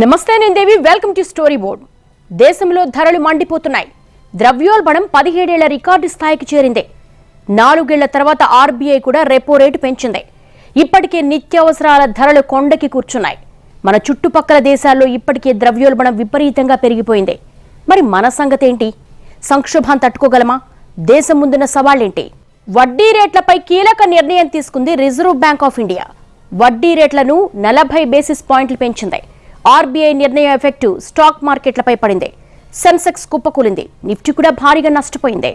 నమస్తే నేను దేవి welcome to story board. దేశంలో ధరలు మండిపోతున్నాయి. ద్రవ్యోల్బణం 17 ఏళ్ల రికార్డు స్థాయికి చేరింది. 4 ఏళ్ల తర్వాత ఆర్బీఐ కూడా రెపో రేటు పెంచింది. ఇప్పటికే నిత్యావసరాల ధరలు కొండకి కూర్చున్నాయి. మన చుట్టుపక్కల దేశాల్లో ఇప్పటికే ద్రవ్యోల్బణం విపరీతంగా పెరిగిపోయింది. మరి మన సంగతి ఏంటి? సంక్షోభం తట్టుకోగలమా? దేశం ముందున్న సవాళ్లేంటి? వడ్డీ రేట్లపై కీలక నిర్ణయం తీసుకుంది రిజర్వ్ బ్యాంక్ ఆఫ్ ఇండియా. వడ్డీ రేట్లను 40 బేసిస్ పాయింట్లు పెంచింది. ఆర్బీఐ నిర్ణయం ఎఫెక్టు స్టాక్ మార్కెట్లపై పడింది. సెన్సెక్స్ కుప్పకూలింది. నిఫ్టీ కూడా భారీగా నష్టపోయింది.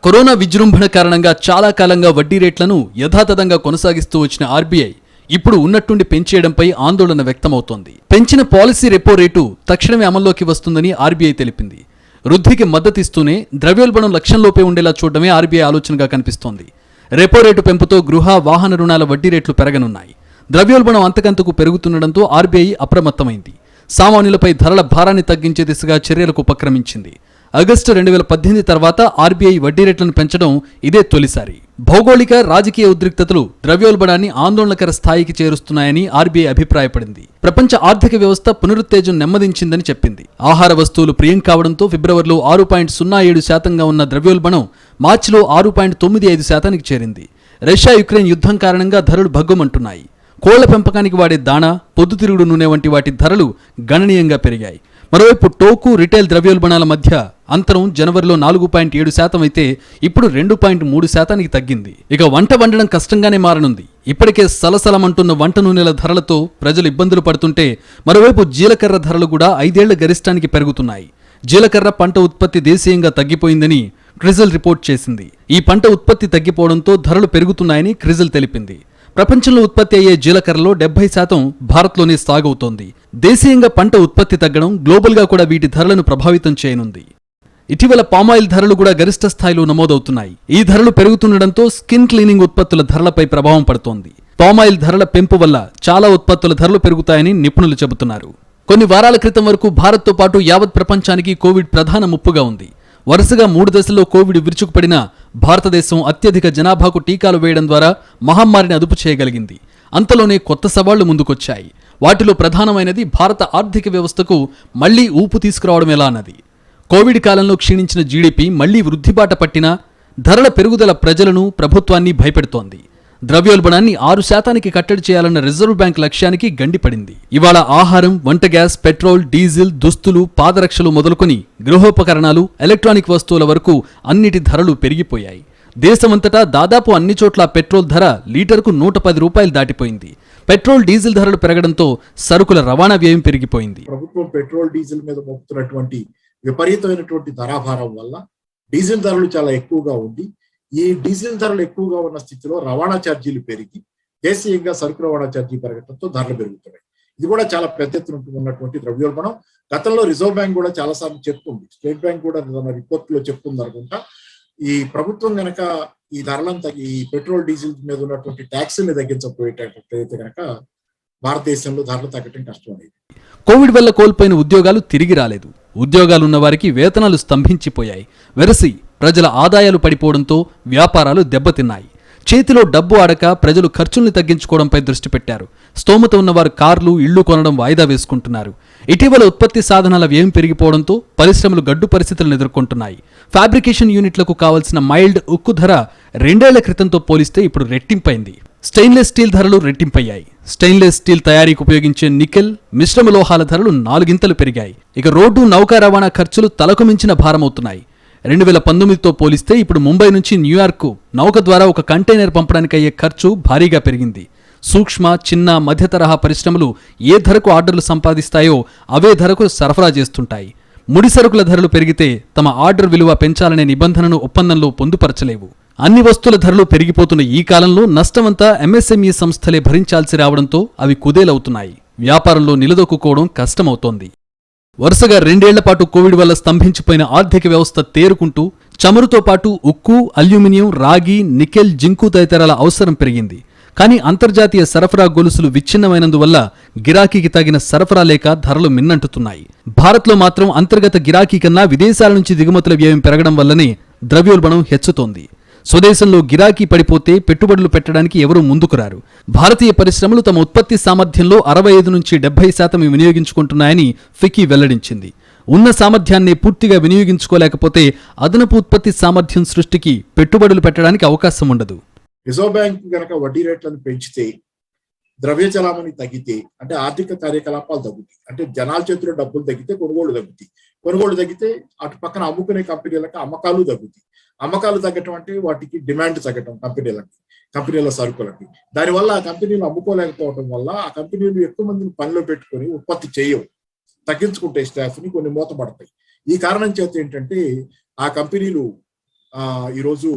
కరోనా విజృంభణ కారణంగా చాలా కాలంగా వడ్డీ రేట్లను యథాతథంగా కొనసాగిస్తూ వచ్చిన ఆర్బీఐ ఇప్పుడు ఉన్నట్టుండి పెంచేయడంపై ఆందోళన వ్యక్తమవుతోంది. పెంచిన పాలసీ రెపో రేటు తక్షణమే అమల్లోకి వస్తుందని ఆర్బీఐ తెలిపింది. వృద్ధికి మద్దతిస్తూనే ద్రవ్యోల్బణం లక్ష్యంలోపే ఉండేలా చూడడమే ఆర్బీఐ ఆలోచనగా కనిపిస్తోంది. రెపో రేటు పెంపుతో గృహ వాహన రుణాల వడ్డీ రేట్లు పెరగనున్నాయి. ద్రవ్యోల్బణం అంతకంతకు పెరుగుతుండటంతో ఆర్బీఐ అప్రమత్తమైంది. సామాన్యులపై ధరల భారాన్ని తగ్గించే దిశగా చర్యలకు ఉపక్రమించింది. ఆగస్టు 2018 తర్వాత ఆర్బీఐ వడ్డీ రేట్లను పెంచడం ఇదే తొలిసారి. భౌగోళిక రాజకీయ ఉద్రిక్తతలు ద్రవ్యోల్బణాన్ని ఆందోళనకర స్థాయికి చేరుస్తున్నాయని ఆర్బీఐ అభిప్రాయపడింది. ప్రపంచ ఆర్థిక వ్యవస్థ పునరుత్తేజం నెమ్మదించిందని చెప్పింది. ఆహార వస్తువులు ప్రియం కావడంతో ఫిబ్రవరిలో 6.07% ఉన్న ద్రవ్యోల్బణం మార్చిలో 6.95% చేరింది. రష్యా యుక్రెయిన్ యుద్ధం కారణంగా ధరలు భగ్గుమంటున్నాయి. కోళ్ల పెంపకానికి వాడే దాణా, పొద్దుతిరుగుడు నూనె వంటి వాటి ధరలు గణనీయంగా పెరిగాయి. మరోవైపు టోకు రిటైల్ ద్రవ్యోల్బణాల మధ్య అంతరం జనవరిలో 4.7% అయితే ఇప్పుడు 2.3% తగ్గింది. ఇక వంట వండడం కష్టంగానే మారనుంది. ఇప్పటికే సలసలమంటున్న వంట నూనెల ధరలతో ప్రజలు ఇబ్బందులు పడుతుంటే మరోవైపు జీలకర్ర ధరలు కూడా 5 ఏళ్ల గరిష్టానికి పెరుగుతున్నాయి. జీలకర్ర పంట ఉత్పత్తి దేశీయంగా తగ్గిపోయిందని క్రిజిల్ రిపోర్ట్ చేసింది. ఈ పంట ఉత్పత్తి తగ్గిపోవడంతో ధరలు పెరుగుతున్నాయని క్రిజిల్ తెలిపింది. ప్రపంచంలో ఉత్పత్తి అయ్యే జీలకర్రలో 70% భారత్లోనే సాగవుతోంది. దేశీయంగా పంట ఉత్పత్తి తగ్గడం గ్లోబల్గా కూడా వీటి ధరలను ప్రభావితం చేయనుంది. ఇటీవల పామాయిల్ ధరలు కూడా గరిష్ట స్థాయిలో నమోదవుతున్నాయి. ఈ ధరలు పెరుగుతుండటంతో స్కిన్ క్లీనింగ్ ఉత్పత్తుల ధరలపై ప్రభావం పడుతోంది. పామాయిల్ ధరల పెంపు వల్ల చాలా ఉత్పత్తుల ధరలు పెరుగుతాయని నిపుణులు చెబుతున్నారు. కొన్ని వారాల క్రితం వరకు భారత్తో పాటు యావత్ ప్రపంచానికి కోవిడ్ ప్రధాన ముప్పుగా ఉంది. వరుసగా 3 దశల్లో కోవిడ్ విరుచుకుపడిన భారతదేశం అత్యధిక జనాభాకు టీకాలు వేయడం ద్వారా మహమ్మారిని అదుపు చేయగలిగింది. అంతలోనే కొత్త సవాళ్లు ముందుకొచ్చాయి. వాటిలో ప్రధానమైనది భారత ఆర్థిక వ్యవస్థకు మళ్లీ ఊపు తీసుకురావడం ఎలా అన్నది. కోవిడ్ కాలంలో క్షీణించిన జీడీపీ మళ్లీ వృద్ధిబాట పట్టినా ధరల పెరుగుదల ప్రజలను, ప్రభుత్వాన్ని భయపెడుతోంది. ద్రవ్యోల్బణాన్ని 6% కట్టడి చేయాలన్న రిజర్వ్ బ్యాంక్ లక్ష్యానికి గండిపడింది. ఇవాళ ఆహారం, వంట గ్యాస్, పెట్రోల్, డీజిల్, దుస్తులు, పాదరక్షలు మొదలుకొని గృహోపకరణాలు, ఎలక్ట్రానిక్ వస్తువుల వరకు అన్నిటి ధరలు పెరిగిపోయాయి. దేశమంతటా దాదాపు అన్ని చోట్ల పెట్రోల్ ధర లీటర్కు 110 రూపాయలు దాటిపోయింది. పెట్రోల్, డీజిల్ ధరలు పెరగడంతో సరుకుల రవాణా వ్యయం పెరిగిపోయింది. ప్రభుత్వం పెట్రోల్, డీజిల్ మీద మోపుతున్నటువంటి విపరీతమైనటువంటి ధరాభారం వల్ల డీజిల్ ధరలు చాలా ఎక్కువగా ఉంది. ఈ డీజిల్ ధరలు ఎక్కువగా ఉన్న స్థితిలో రవాణా ఛార్జీలు పెరిగి దేశీయంగా సరుకు రవాణా ఛార్జీ పెరగడంతో ధరలు పెరుగుతున్నాయి. ఇది కూడా చాలా పెద్ద ఎత్తున ఉన్నటువంటి ద్రవ్యోల్బణం. గతంలో రిజర్వ్ బ్యాంక్ కూడా చాలా సార్లు చెప్తుంది, స్టేట్ బ్యాంక్ కూడా తన రిపోర్ట్ లో చెప్తుంది అనుకుంటా. ఈ ప్రభుత్వం గనక ఈ ధరలను ఈ పెట్రోల్, డీజిల్ మీద ఉన్నటువంటి ట్యాక్స్ని తగ్గించకపోయేటట్లయితే గనక భారతదేశంలో ధరలు తగ్గడం కష్టం అనేది. కోవిడ్ వల్ల కోల్పోయిన ఉద్యోగాలు తిరిగి రాలేదు. ఉద్యోగాలున్న వారికి వేతనాలు స్తంభించిపోయాయి. వెరసి ప్రజల ఆదాయాలు పడిపోవడంతో వ్యాపారాలు దెబ్బతిన్నాయి. చేతిలో డబ్బు ఆడక ప్రజలు ఖర్చుల్ని తగ్గించుకోవడంపై దృష్టి పెట్టారు. స్తోమత ఉన్నవారు కార్లు, ఇళ్లు కొనడం వాయిదా వేసుకుంటున్నారు. ఇటీవల ఉత్పత్తి సాధనాల వ్యయం పెరిగిపోవడంతో పరిశ్రమలు గడ్డు పరిస్థితులను ఎదుర్కొంటున్నాయి. ఫ్యాబ్రికేషన్ యూనిట్లకు కావలసిన మైల్డ్ ఉక్కు ధర 2 ఏళ్ల క్రితంతో పోలిస్తే ఇప్పుడు రెట్టింపైంది. స్టెయిన్లెస్ స్టీల్ ధరలు రెట్టింపయ్యాయి. స్టెయిన్లెస్ స్టీల్ తయారీకి ఉపయోగించే నికెల్, మిశ్రమ లోహాల ధరలు 4 గింతలు పెరిగాయి. ఇక రోడ్డు, నౌకా రవాణా ఖర్చులు తలకు మించిన భారమవుతున్నాయి. 2019తో పోలిస్తే ఇప్పుడు ముంబై నుంచి న్యూయార్క్ నౌక ద్వారా ఒక కంటైనర్ పంపడానికి అయ్యే ఖర్చు భారీగా పెరిగింది. సూక్ష్మ, చిన్న, మధ్య తరహా పరిశ్రమలు ఏ ధరకు ఆర్డర్లు సంపాదిస్తాయో అవే ధరకు సరఫరా చేస్తుంటాయి. ముడి సరుకుల ధరలు పెరిగితే తమ ఆర్డర్ విలువ పెంచాలనే నిబంధనను ఒప్పందంలో పొందుపరచలేవు. అన్ని వస్తువుల ధరలు పెరిగిపోతున్న ఈ కాలంలో నష్టమంతా ఎంఎస్ఎంఈ సంస్థలే భరించాల్సి రావడంతో అవి కుదేలవుతున్నాయి. వ్యాపారంలో నిలదొక్కుకోవడం కష్టమవుతోంది. వరుసగా 2 ఏళ్ల పాటు కోవిడ్ వల్ల స్తంభించిపోయిన ఆర్థిక వ్యవస్థ తేరుకుంటూ చమురుతో పాటు ఉక్కు, అల్యూమినియం, రాగి, నికెల్, జింకు తదితరాల అవసరం పెరిగింది. కానీ అంతర్జాతీయ సరఫరా గొలుసులు విచ్ఛిన్నమైనందువల్ల గిరాకీకి తగిన సరఫరా లేక ధరలు మిన్నంటుతున్నాయి. భారత్లో మాత్రం అంతర్గత గిరాకీ కన్నా విదేశాల నుంచి దిగుమతుల వ్యయం పెరగడం వల్లనే ద్రవ్యోల్బణం హెచ్చుతోంది. స్వదేశంలో గిరాకీ పడిపోతే పెట్టుబడులు పెట్టడానికి ఎవరూ ముందుకు రారు. భారతీయ పరిశ్రమలు తమ ఉత్పత్తి సామర్థ్యంలో 65 నుంచి 70% వినియోగించుకుంటున్నాయని ఫికీ వెల్లడించింది. ఉన్న సామర్థ్యాన్ని పూర్తిగా వినియోగించుకోలేకపోతే అదనపు ఉత్పత్తి సామర్థ్యం సృష్టికి పెట్టుబడులు పెట్టడానికి అవకాశం ఉండదు. రిజర్వ్ బ్యాంక్ గనక వడ్డీ రేట్లను పెంచితే, ద్రవ్య చలామణి తగ్గితే, అంటే ఆర్థిక కార్యకలాపాలు తగ్గుతాయి. అంటే జనాల చేతిలో డబ్బులు తగ్గితే కొనుగోలు తగ్గుతాయి. కొనుగోలు తగ్గితే అటు పక్కన అమ్ముకునే కంపెనీలకు అమ్మకాలు తగ్గుతాయి. అమ్మకాలు తగ్గటం అంటే వాటికి డిమాండ్ తగ్గటం కంపెనీల సరుకులకి. దానివల్ల ఆ కంపెనీలు అమ్ముకోలేకపోవడం వల్ల ఆ కంపెనీలు ఎక్కువ మందిని పనిలో పెట్టుకొని ఉత్పత్తి చేయవు, తగ్గించుకుంటే స్టాఫ్ని, కొన్ని మూతపడతాయి. ఈ కారణం చేత ఏంటంటే ఆ కంపెనీలు ఈరోజు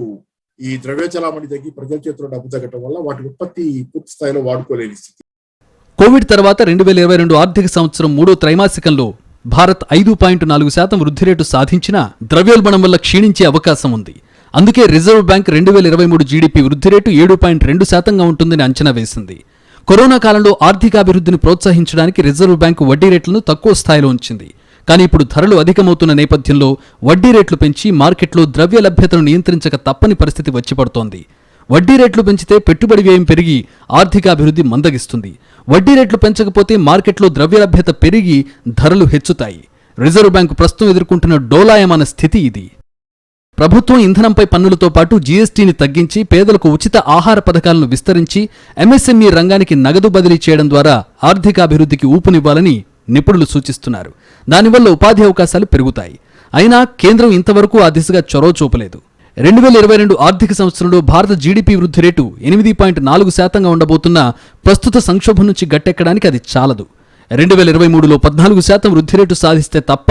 ఈ ద్రవ్య చలామణి తగ్గి ప్రజల చేతిలో డబ్బు తగ్గటం వల్ల వాటి ఉత్పత్తి పూర్తి స్థాయిలో వాడుకోలేని స్థితి. కోవిడ్ తర్వాత 2022 ఆర్థిక సంవత్సరం 3వ త్రైమాసికంలో భారత్ 5.4% వృద్ధి రేటు సాధించినా ద్రవ్యోల్బణం వల్ల క్షీణించే అవకాశం ఉంది. అందుకే రిజర్వ్ బ్యాంక్ 2023 జీడీపీ వృద్ధి రేటు 7.2%గా ఉంటుందని అంచనా వేసింది. కరోనా కాలంలో ఆర్థికాభివృద్ధిని ప్రోత్సహించడానికి రిజర్వ్ బ్యాంకు వడ్డీ రేట్లను తక్కువ స్థాయిలో ఉంచింది. కానీ ఇప్పుడు ధరలు అధికమవుతున్న నేపథ్యంలో వడ్డీ రేట్లు పెంచి మార్కెట్లో ద్రవ్య లభ్యతను నియంత్రించక తప్పని పరిస్థితి వచ్చిపడుతోంది. వడ్డీ రేట్లు పెంచితే పెట్టుబడి వ్యయం పెరిగి ఆర్థికాభివృద్ధి మందగిస్తుంది. వడ్డీ రేట్లు పెంచకపోతే మార్కెట్లో ద్రవ్య లభ్యత పెరిగి ధరలు హెచ్చుతాయి. రిజర్వ్ బ్యాంకు ప్రస్తుతం ఎదుర్కొంటున్న డోలాయమాన స్థితి ఇది. ప్రభుత్వం ఇంధనంపై పన్నులతో పాటు జీఎస్టీని తగ్గించి పేదలకు ఉచిత ఆహార పథకాలను విస్తరించి ఎంఎస్ఎంఈ రంగానికి నగదు బదిలీ చేయడం ద్వారా ఆర్థికాభివృద్ధికి ఊపునివ్వాలని నిపుణులు సూచిస్తున్నారు. దానివల్ల ఉపాధి అవకాశాలు పెరుగుతాయి. అయినా కేంద్రం ఇంతవరకు ఆ దిశగా చొరవ చూపలేదు. 2022 ఆర్థిక సంవత్సరంలో భారత జీడీపీ వృద్ధి రేటు 8.4%గా ఉండబోతున్న ప్రస్తుత సంక్షోభం నుంచి గట్టెక్కడానికి అది చాలదు. 2023లో 14% వృద్ధి రేటు సాధిస్తే తప్ప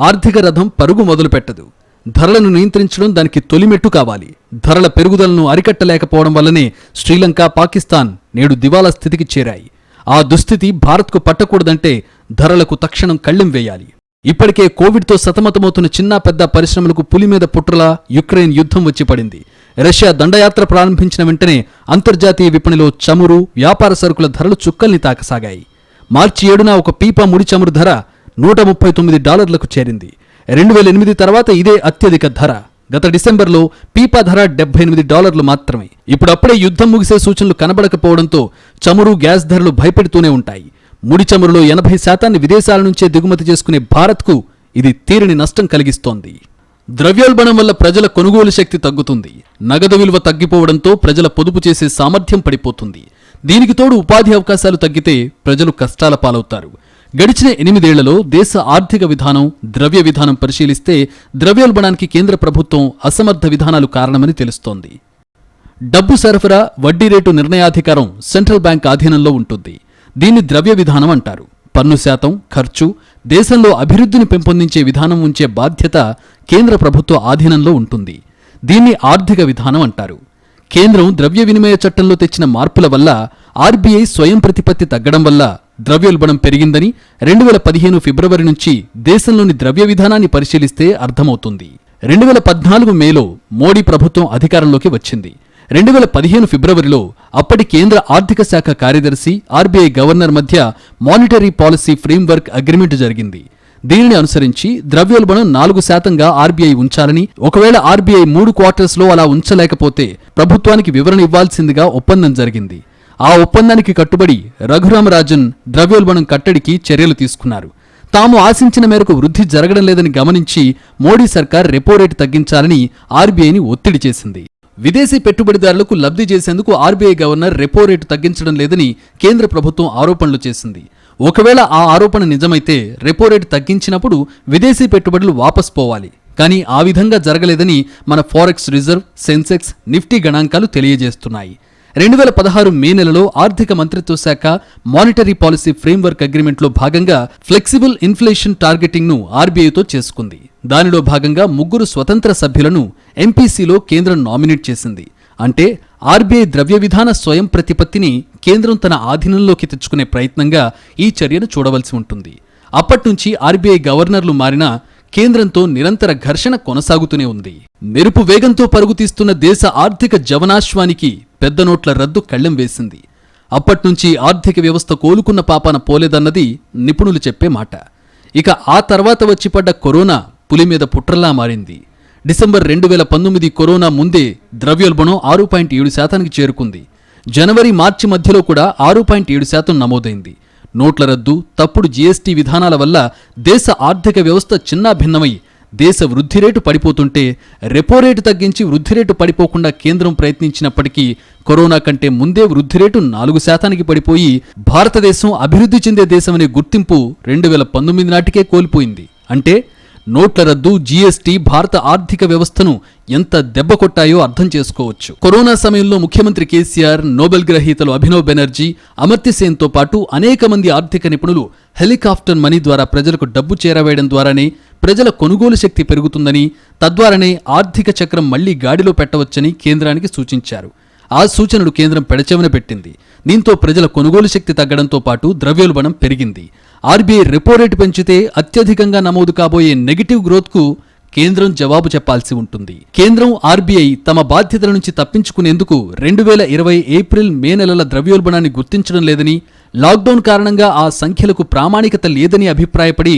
ఆర్థిక రథం పరుగు మొదలుపెట్టదు. ధరలను నియంత్రించడం దానికి తొలిమెట్టు కావాలి. ధరల పెరుగుదలను అరికట్టలేకపోవడం వల్లనే శ్రీలంక, పాకిస్తాన్ నేడు దివాలా స్థితికి చేరాయి. ఆ దుస్థితి భారత్కు పట్టకూడదంటే ధరలకు తక్షణం కళ్ళెం వేయాలి. ఇప్పటికే కోవిడ్తో సతమతమవుతున్న చిన్న పెద్ద పరిశ్రమలకు పులి మీద పుట్రలా యుక్రెయిన్ యుద్ధం వచ్చి పడింది. రష్యా దండయాత్ర ప్రారంభించిన వెంటనే అంతర్జాతీయ విపణిలో చమురు, వ్యాపార సరుకుల ధరలు చుక్కల్ని తాకసాగాయి. మార్చి 7న ఒక పీపా ముడి చమురు ధర $139కు చేరింది. 2008 తర్వాత ఇదే అత్యధిక ధర. గత డిసెంబర్లో పీపా ధర $78 మాత్రమే. ఇప్పుడప్పుడే యుద్ధం ముగిసే సూచనలు కనబడకపోవడంతో చమురు, గ్యాస్ ధరలు భయపెడుతూనే ఉంటాయి. ముడి చమురులో 80% విదేశాల నుంచే దిగుమతి చేసుకునే భారత్కు ఇది తీరని నష్టం కలిగిస్తోంది. ద్రవ్యోల్బణం వల్ల ప్రజల కొనుగోలు శక్తి తగ్గుతుంది. నగదు విలువ తగ్గిపోవడంతో ప్రజల పొదుపు చేసే సామర్థ్యం పడిపోతుంది. దీనికి తోడు ఉపాధి అవకాశాలు తగ్గితే ప్రజలు కష్టాల పాలవుతారు. గడిచిన 8 ఏళ్లలో దేశ ఆర్థిక విధానం, ద్రవ్య విధానం పరిశీలిస్తే ద్రవ్యోల్బణానికి కేంద్ర ప్రభుత్వం అసమర్థ విధానాలు కారణమని తెలుస్తోంది. డబ్బు సరఫరా, వడ్డీ రేటు నిర్ణయాధికారం సెంట్రల్ బ్యాంక్ ఆధీనంలో ఉంటుంది. దీన్ని ద్రవ్య విధానం అంటారు. పన్ను శాతం, ఖర్చు, దేశంలో అభివృద్ధిని పెంపొందించే విధానం ఉంచే బాధ్యత కేంద్ర ప్రభుత్వ ఆధీనంలో ఉంటుంది. దీన్ని ఆర్థిక విధానం అంటారు. కేంద్రం ద్రవ్య వినిమయ చట్టంలో తెచ్చిన మార్పుల వల్ల ఆర్బీఐ స్వయం ప్రతిపత్తి తగ్గడం వల్ల ద్రవ్యోల్బణం పెరిగిందని 2015 ఫిబ్రవరి నుంచి దేశంలోని ద్రవ్య విధానాన్ని పరిశీలిస్తే అర్థమవుతుంది. 2014 మేలో మోడీ ప్రభుత్వం అధికారంలోకి వచ్చింది. 2015 ఫిబ్రవరిలో అప్పటి కేంద్ర ఆర్థిక శాఖ కార్యదర్శి, ఆర్బీఐ గవర్నర్ మధ్య మానిటరీ పాలసీ ఫ్రేమ్వర్క్ అగ్రిమెంట్ జరిగింది. దీనిని అనుసరించి ద్రవ్యోల్బణం 4%గా ఆర్బీఐ ఉంచాలని, ఒకవేళ ఆర్బీఐ 3 క్వార్టర్స్లో అలా ఉంచలేకపోతే ప్రభుత్వానికి వివరణ ఇవ్వాల్సిందిగా ఒప్పందం జరిగింది. ఆ ఒప్పందానికి కట్టుబడి రఘురామరాజన్ ద్రవ్యోల్బణం కట్టడికి చర్యలు తీసుకున్నారు. తాము ఆశించిన మేరకు వృద్ధి జరగడం లేదని గమనించి మోడీ సర్కార్ రెపో రేటు తగ్గించాలని ఆర్బీఐని ఒత్తిడి చేసింది. విదేశీ పెట్టుబడిదారులకు లబ్ధి చేసేందుకు ఆర్బీఐ గవర్నర్ రెపో రేటు తగ్గించడం లేదని కేంద్ర ప్రభుత్వం ఆరోపణలు చేసింది. ఒకవేళ ఆ ఆరోపణ నిజమైతే రెపో రేటు తగ్గించినప్పుడు విదేశీ పెట్టుబడులు వాపస్ పోవాలి. కానీ ఆ విధంగా జరగలేదని మన ఫారెక్స్ రిజర్వ్, సెన్సెక్స్, నిఫ్టీ గణాంకాలు తెలియజేస్తున్నాయి. 2016 మే నెలలో ఆర్థిక మంత్రిత్వ శాఖ మానిటరీ పాలసీ ఫ్రేమ్వర్క్ అగ్రిమెంట్లో భాగంగా ఫ్లెక్సిబుల్ ఇన్ఫ్లేషన్ టార్గెటింగ్ను ఆర్బీఐతో చేసుకుంది. దానిలో భాగంగా 3 స్వతంత్ర సభ్యులను ఎంపీసీలో కేంద్రం నామినేట్ చేసింది. అంటే ఆర్బీఐ ద్రవ్య విధాన స్వయం ప్రతిపత్తిని కేంద్రం తన ఆధీనంలోకి తెచ్చుకునే ప్రయత్నంగా ఈ చర్యను చూడవలసి ఉంటుంది. అప్పట్నుంచి ఆర్బీఐ గవర్నర్లు మారినా కేంద్రంతో నిరంతర ఘర్షణ కొనసాగుతూనే ఉంది. మెరుపు వేగంతో పరుగుతీస్తున్న దేశ ఆర్థిక జవనాశ్వానికి పెద్ద నోట్ల రద్దు కళ్ళెం వేసింది. అప్పట్నుంచి ఆర్థిక వ్యవస్థ కోలుకున్న పాపాన పోలేదన్నది నిపుణులు చెప్పే మాట. ఇక ఆ తర్వాత వచ్చిపడ్డ కరోనా పులి మీద పుట్రలా మారింది. డిసెంబర్ 2019 కరోనా ముందే ద్రవ్యోల్బణం 6.7% చేరుకుంది. జనవరి మార్చి మధ్యలో కూడా 6.7% నమోదైంది. నోట్ల రద్దు, తప్పుడు జీఎస్టీ విధానాల వల్ల దేశ ఆర్థిక వ్యవస్థ చిన్నాభిన్నమై దేశ వృద్ధి రేటు పడిపోతుంటే రెపో రేటు తగ్గించి వృద్ధి రేటు పడిపోకుండా కేంద్రం ప్రయత్నించినప్పటికీ కరోనా కంటే ముందే వృద్ధి రేటు 4% పడిపోయి భారతదేశం అభివృద్ధి చెందే దేశమనే గుర్తింపు 2019 నాటికే కోల్పోయింది. అంటే నోట్ల రద్దు, జీఎస్టీ భారత ఆర్థిక వ్యవస్థను ఎంత దెబ్బ కొట్టాయో అర్థం చేసుకోవచ్చు. కరోనా సమయంలో ముఖ్యమంత్రి కేసీఆర్, నోబెల్ గ్రహీతలు అభినవ్ బెనర్జీ, అమర్త్య సేన్తో పాటు అనేక మంది ఆర్థిక నిపుణులు హెలికాప్టర్ మనీ ద్వారా ప్రజలకు డబ్బు చేరవేయడం ద్వారానే ప్రజల కొనుగోలు శక్తి పెరుగుతుందని, తద్వారానే ఆర్థిక చక్రం మళ్లీ గాడిలో పెట్టవచ్చని కేంద్రానికి సూచించారు. ఆ సూచనలు కేంద్రం పెడచెవిన పెట్టింది. దీంతో ప్రజల కొనుగోలు శక్తి తగ్గడంతో పాటు ద్రవ్యోల్బణం పెరిగింది. ఆర్బీఐ రెపో రేటు పెంచితే అత్యధికంగా నమోదు కాబోయే నెగిటివ్ గ్రోత్కు కేంద్రం జవాబు చెప్పాల్సి ఉంటుంది. కేంద్రం, ఆర్బీఐ తమ బాధ్యతల నుంచి తప్పించుకునేందుకు 2020 ఏప్రిల్, మే నెలల ద్రవ్యోల్బణాన్ని గుర్తించడం లేదని, లాక్డౌన్ కారణంగా ఆ సంఖ్యలకు ప్రామాణికత లేదని అభిప్రాయపడి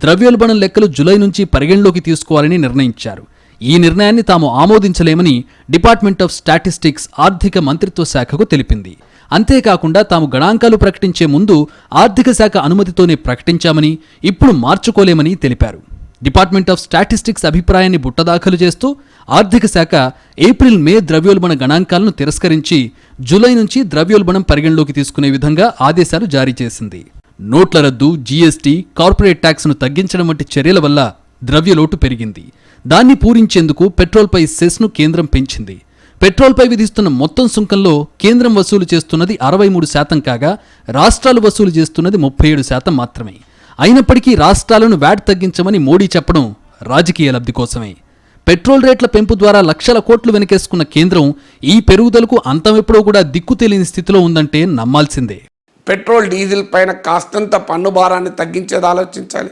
ద్రవ్యోల్బణం లెక్కలు జులై నుంచి పరిగణలోకి తీసుకోవాలని నిర్ణయించారు. ఈ నిర్ణయాన్ని తాము ఆమోదించలేమని డిపార్ట్మెంట్ ఆఫ్ స్టాటిస్టిక్స్ ఆర్థిక మంత్రిత్వ శాఖకు తెలిపింది. అంతేకాకుండా తాము గణాంకాలు ప్రకటించే ముందు ఆర్థిక శాఖ అనుమతితోనే ప్రకటించామని, ఇప్పుడు మార్చుకోలేమని తెలిపారు. డిపార్ట్మెంట్ ఆఫ్ స్టాటిస్టిక్స్ అభిప్రాయాన్ని బుట్టదాఖలు చేస్తూ ఆర్థిక శాఖ ఏప్రిల్, మే ద్రవ్యోల్బణ గణాంకాలను తిరస్కరించి జూలై నుంచి ద్రవ్యోల్బణం పరిగణలోకి తీసుకునే విధంగా ఆదేశాలు జారీ చేసింది. నోట్ల రద్దు, జీఎస్టీ, కార్పొరేట్ ట్యాక్స్ను తగ్గించడం వంటి చర్యల వల్ల ద్రవ్యలోటు పెరిగింది. దాన్ని పూరించేందుకు పెట్రోల్పై సెస్ను కేంద్రం పెంచింది. పెట్రోల్పై విధిస్తున్న మొత్తం సుంకంలో కేంద్రం వసూలు చేస్తున్నది 63% కాగా రాష్ట్రాలు వసూలు చేస్తున్నది 37% మాత్రమే. అయినప్పటికీ రాష్ట్రాలను వ్యాట్ తగ్గించమని మోడీ చెప్పడం రాజకీయ లబ్ధి కోసమే. పెట్రోల్ రేట్ల పెంపు ద్వారా లక్షల కోట్లు వెనకేసుకున్న కేంద్రం ఈ పెరుగుదలకు అంతమెప్పుడో కూడా దిక్కు తెలియని స్థితిలో ఉందంటే నమ్మాల్సిందే. పెట్రోల్, డీజిల్ పైన కాస్తంత పన్ను భారాన్ని తగ్గించేది ఆలోచించాలి.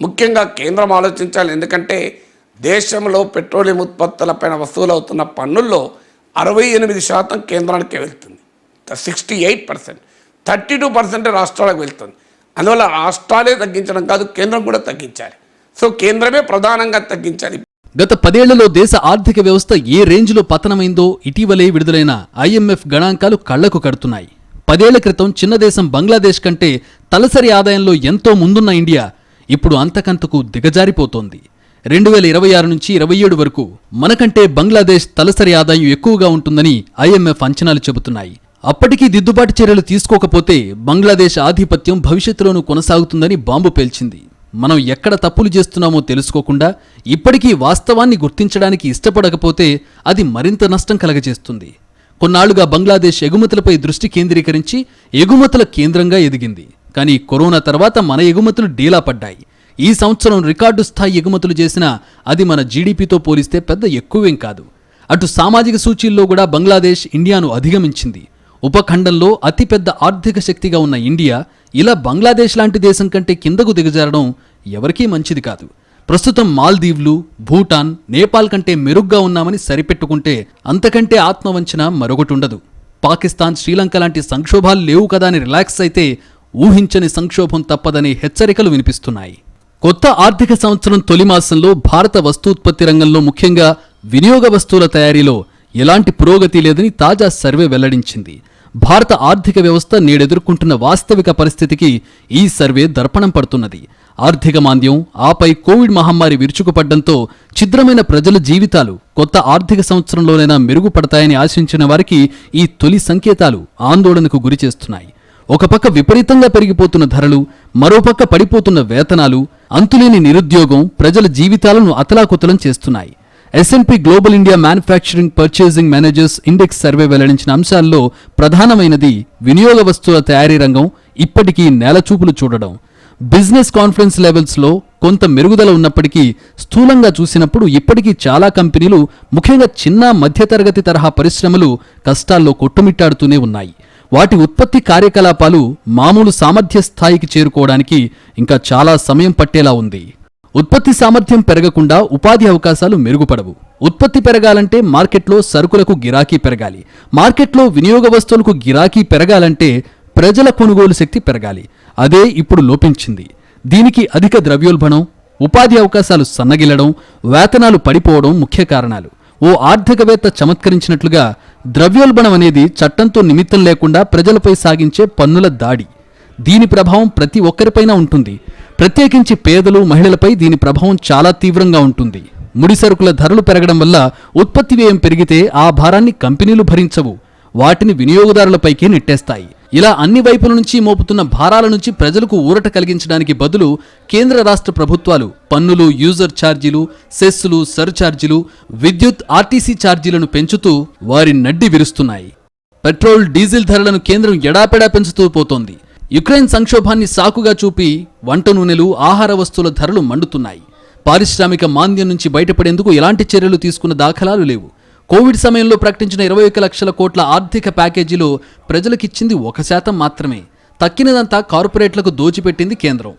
ముఖ్యంగా కేంద్రం ఆలోచించాలి. ఎందుకంటే దేశంలో పెట్రోలియం ఉత్పత్తులపైన వసూలవుతున్న పన్నుల్లో 68% కేంద్రానికి వెళ్తుంది. 68%, 32% రాష్ట్రాలకు వెళ్తుంది. అందువల్ల రాష్ట్రాలే తగ్గించడం కాదు, కేంద్రం కూడా తగ్గించాలి. సో కేంద్రమే ప్రధానంగా తగ్గించాలి. గత 10 ఏళ్లలో దేశ ఆర్థిక వ్యవస్థ ఏ రేంజ్లో పతనమైందో ఇటీవలే విడుదలైన ఐఎంఎఫ్ గణాంకాలు కళ్లకు కడుతున్నాయి. 10 ఏళ్ల క్రితం చిన్న దేశం బంగ్లాదేశ్ కంటే తలసరి ఆదాయంలో ఎంతో ముందున్న ఇండియా ఇప్పుడు అంతకంతకు దిగజారిపోతోంది. 2026 నుంచి 27 వరకు మనకంటే బంగ్లాదేశ్ తలసరి ఆదాయం ఎక్కువగా ఉంటుందని ఐఎంఎఫ్ అంచనాలు చెబుతున్నాయి. అప్పటికీ దిద్దుబాటు చర్యలు తీసుకోకపోతే బంగ్లాదేశ్ ఆధిపత్యం భవిష్యత్తులోనూ కొనసాగుతుందని బాంబు పేల్చింది. మనం ఎక్కడ తప్పులు చేస్తున్నామో తెలుసుకోకుండా ఇప్పటికీ వాస్తవాన్ని గుర్తించడానికి ఇష్టపడకపోతే అది మరింత నష్టం కలగజేస్తుంది. కొన్నాళ్లుగా బంగ్లాదేశ్ ఎగుమతులపై దృష్టి కేంద్రీకరించి ఎగుమతుల కేంద్రంగా ఎదిగింది. కానీ కరోనా తర్వాత మన ఎగుమతులు డీలా పడ్డాయి. ఈ సంవత్సరం రికార్డు స్థాయి ఎగుమతులు చేసినా అది మన జీడీపీతో పోలిస్తే పెద్ద ఎక్కువేం కాదు. అటు సామాజిక సూచీల్లో కూడా బంగ్లాదేశ్ ఇండియాను అధిగమించింది. ఉపఖండంలో అతిపెద్ద ఆర్థిక శక్తిగా ఉన్న ఇండియా ఇలా బంగ్లాదేశ్ లాంటి దేశం కంటే కిందకు దిగజారడం ఎవరికీ మంచిది కాదు. ప్రస్తుతం మాల్దీవ్లు, భూటాన్, నేపాల్ కంటే మెరుగ్గా ఉన్నామని సరిపెట్టుకుంటే అంతకంటే ఆత్మవంచన మరొకటి ఉండదు. పాకిస్తాన్, శ్రీలంక లాంటి సంక్షోభాలు లేవు కదా అని రిలాక్స్ అయితే ఊహించని సంక్షోభం తప్పదనే హెచ్చరికలు వినిపిస్తున్నాయి. కొత్త ఆర్థిక సంవత్సరం తొలి మాసంలో భారత వస్తూత్పత్తి రంగంలో ముఖ్యంగా వినియోగ వస్తువుల తయారీలో ఎలాంటి పురోగతి లేదని తాజా సర్వే వెల్లడించింది. భారత ఆర్థిక వ్యవస్థ నేడెదుర్కొంటున్న వాస్తవిక పరిస్థితికి ఈ సర్వే దర్పణం పడుతున్నది. ఆర్థిక మాంద్యం, ఆపై కోవిడ్ మహమ్మారి విరుచుకుపడ్డంతో ఛిద్రమైన ప్రజల జీవితాలు కొత్త ఆర్థిక సంవత్సరంలోనైనా మెరుగుపడతాయని ఆశించిన వారికి ఈ తొలి సంకేతాలు ఆందోళనకు గురిచేస్తున్నాయి. ఒక పక్క విపరీతంగా పెరిగిపోతున్న ధరలు, మరోపక్క పడిపోతున్న వేతనాలు, అంతులేని నిరుద్యోగం ప్రజల జీవితాలను అతలాకుతలం చేస్తున్నాయి. S&P global India manufacturing purchasing managers index survey వెల్లడించిన అంశాల్లో ప్రధానమైనది వినియోగ వస్తువుల తయారీ రంగం ఇప్పటికీ నేలచూపులు చూడడం. బిజినెస్ కాన్ఫిడెన్స్ లెవెల్స్లో కొంత మెరుగుదల ఉన్నప్పటికీ స్థూలంగా చూసినప్పుడు ఇప్పటికీ చాలా కంపెనీలు, ముఖ్యంగా చిన్న మధ్యతరగతి తరహా పరిశ్రమలు కష్టాల్లో కొట్టుమిట్టాడుతూనే ఉన్నాయి. వాటి ఉత్పత్తి కార్యకలాపాలు మామూలు సామర్థ్య స్థాయికి చేరుకోవడానికి ఇంకా చాలా సమయం పట్టేలా ఉంది. ఉత్పత్తి సామర్థ్యం పెరగకుండా ఉపాధి అవకాశాలు మెరుగుపడవు. ఉత్పత్తి పెరగాలంటే మార్కెట్లో సరుకులకు గిరాకీ పెరగాలి. మార్కెట్లో వినియోగ వస్తువులకు గిరాకీ పెరగాలంటే ప్రజల కొనుగోలు శక్తి పెరగాలి. అదే ఇప్పుడు లోపించింది. దీనికి అధిక ద్రవ్యోల్బణం, ఉపాధి అవకాశాలు సన్నగిల్లడం, వేతనాలు పడిపోవడం ముఖ్య కారణాలు. ఓ ఆర్థికవేత్త చమత్కరించినట్లుగా ద్రవ్యోల్బణం అనేది చట్టంతో నిమిత్తం లేకుండా ప్రజలపై సాగించే పన్నుల దాడి. దీని ప్రభావం ప్రతి ఒక్కరిపైనా ఉంటుంది. ప్రత్యేకించి పేదలు, మహిళలపై దీని ప్రభావం చాలా తీవ్రంగా ఉంటుంది. ముడి సరుకుల ధరలు పెరగడం వల్ల ఉత్పత్తి వ్యయం పెరిగితే ఆ భారాన్ని కంపెనీలు భరించవు, వాటిని వినియోగదారులపైకే నెట్టేస్తాయి. ఇలా అన్ని వైపుల నుంచి మోపుతున్న భారాల నుంచి ప్రజలకు ఊరట కలిగించడానికి బదులు కేంద్ర రాష్ట్ర ప్రభుత్వాలు పన్నులు, యూజర్ ఛార్జీలు, సెస్సులు, సర్ఛార్జీలు, విద్యుత్, ఆర్టీసీ ఛార్జీలను పెంచుతూ వారి నడ్డి విరుస్తున్నాయి. పెట్రోల్, డీజిల్ ధరలను కేంద్రం ఎడాపెడా పెంచుతూ పోతోంది. యుక్రెయిన్ సంక్షోభాన్ని సాకుగా చూపి వంట నూనెలు, ఆహార వస్తువుల ధరలు మండుతున్నాయి. పారిశ్రామిక మాంద్యం నుంచి బయటపడేందుకు ఎలాంటి చర్యలు తీసుకున్న దాఖలాలు లేవు. కోవిడ్ సమయంలో ప్రకటించిన 21 లక్షల కోట్ల ఆర్థిక ప్యాకేజీలో ప్రజలకిచ్చింది 1% మాత్రమే. తక్కినదంతా కార్పొరేట్లకు దోచిపెట్టింది కేంద్రం.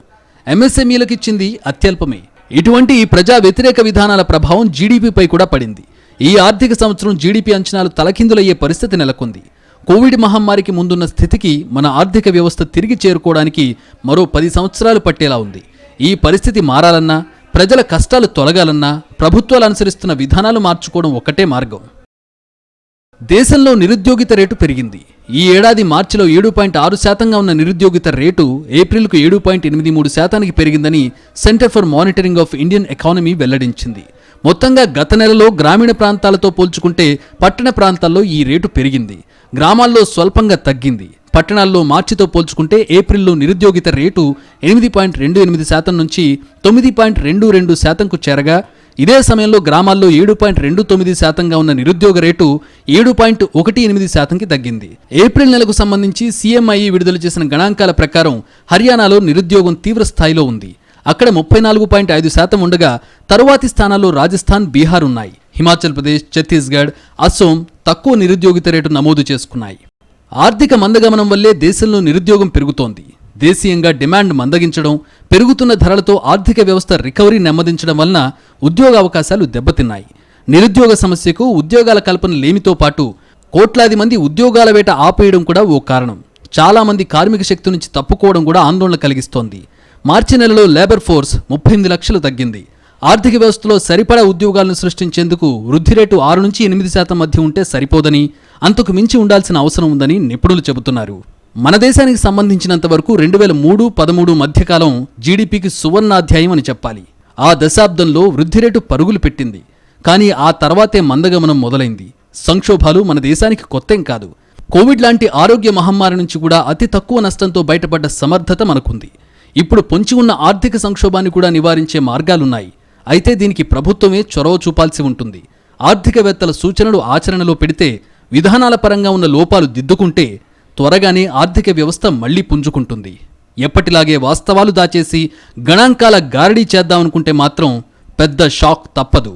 ఎంఎస్ఎంఈలకిచ్చింది అత్యల్పమే. ఇటువంటి ఈ ప్రజా వ్యతిరేక విధానాల ప్రభావం జీడీపీపై కూడా పడింది. ఈ ఆర్థిక సంవత్సరం జీడీపీ అంచనాలు తలకిందులయ్యే పరిస్థితి నెలకొంది. కోవిడ్ మహమ్మారికి ముందున్న స్థితికి మన ఆర్థిక వ్యవస్థ తిరిగి చేరుకోవడానికి మరో 10 సంవత్సరాలు పట్టేలా ఉంది. ఈ పరిస్థితి మారాలన్నా, ప్రజల కష్టాలు తొలగాలన్నా ప్రభుత్వాలు అనుసరిస్తున్న విధానాలు మార్చుకోవడం ఒక్కటే మార్గం. దేశంలో నిరుద్యోగిత రేటు పెరిగింది. ఈ ఏడాది మార్చిలో 7.6% ఉన్న నిరుద్యోగిత రేటు ఏప్రిల్కు 7.83% పెరిగిందని centre for monitoring of Indian economy వెల్లడించింది. మొత్తంగా గత నెలలో గ్రామీణ ప్రాంతాలతో పోల్చుకుంటే పట్టణ ప్రాంతాల్లో ఈ రేటు పెరిగింది. గ్రామాల్లో స్వల్పంగా తగ్గింది. పట్టణాల్లో మార్చితో పోల్చుకుంటే ఏప్రిల్లో నిరుద్యోగిత రేటు 8.28% నుంచి 9.22%కు చేరగా, ఇదే సమయంలో గ్రామాల్లో 7.29%గా ఉన్న నిరుద్యోగ రేటు 7.18%కి తగ్గింది. ఏప్రిల్ నెలకు సంబంధించి సిఎంఐఈ విడుదల చేసిన గణాంకాల ప్రకారం హర్యానాలో నిరుద్యోగం తీవ్ర స్థాయిలో ఉంది. అక్కడ 34.5% ఉండగా తరువాతి స్థానాల్లో రాజస్థాన్, బీహార్ ఉన్నాయి. హిమాచల్ ప్రదేశ్, ఛత్తీస్గఢ్, అసోం తక్కువ నిరుద్యోగిత రేటు నమోదు చేసుకున్నాయి. ఆర్థిక మందగమనం వల్లే దేశంలో నిరుద్యోగం పెరుగుతోంది. దేశీయంగా డిమాండ్ మందగించడం, పెరుగుతున్న ధరలతో ఆర్థిక వ్యవస్థ రికవరీ నెమ్మదించడం వలన ఉద్యోగ అవకాశాలు దెబ్బతిన్నాయి. నిరుద్యోగ సమస్యకు ఉద్యోగాల కల్పన లేమితో పాటు కోట్లాది మంది ఉద్యోగాల వేట ఆపేయడం కూడా ఓ కారణం. చాలా మంది కార్మిక శక్తి నుంచి తప్పుకోవడం కూడా ఆందోళన కలిగిస్తోంది. మార్చి నెలలో లేబర్ ఫోర్స్ 38 లక్షలు తగ్గింది. ఆర్థిక వ్యవస్థలో సరిపడా ఉద్యోగాలను సృష్టించేందుకు వృద్ధి రేటు 6 నుంచి 8% మధ్య ఉంటే సరిపోదని, అంతకు మించి ఉండాల్సిన అవసరం ఉందని నిపుణులు చెబుతున్నారు. మన దేశానికి సంబంధించినంత వరకు 2003-13 మధ్యకాలం జీడీపీకి సువర్ణాధ్యాయం అని చెప్పాలి. ఆ దశాబ్దంలో వృద్ధి రేటు పరుగులు పెట్టింది. కానీ ఆ తర్వాతే మందగమనం మొదలైంది. సంక్షోభాలు మన దేశానికి కొత్తేం కాదు. కోవిడ్ లాంటి ఆరోగ్య మహమ్మారి నుంచి కూడా అతి తక్కువ నష్టంతో బయటపడ్డ సమర్థత మనకుంది. ఇప్పుడు పొంచి ఉన్న ఆర్థిక సంక్షోభాన్ని కూడా నివారించే మార్గాలున్నాయి. అయితే దీనికి ప్రభుత్వమే చొరవ చూపాల్సి ఉంటుంది. ఆర్థికవేత్తల సూచనలు ఆచరణలో పెడితే, విధానాల పరంగా ఉన్న లోపాలు దిద్దుకుంటే త్వరగానే ఆర్థిక వ్యవస్థ మళ్లీ పుంజుకుంటుంది. ఎప్పటిలాగే వాస్తవాలు దాచేసి గణాంకాల గారడీ చేద్దామనుకుంటే మాత్రం పెద్ద షాక్ తప్పదు.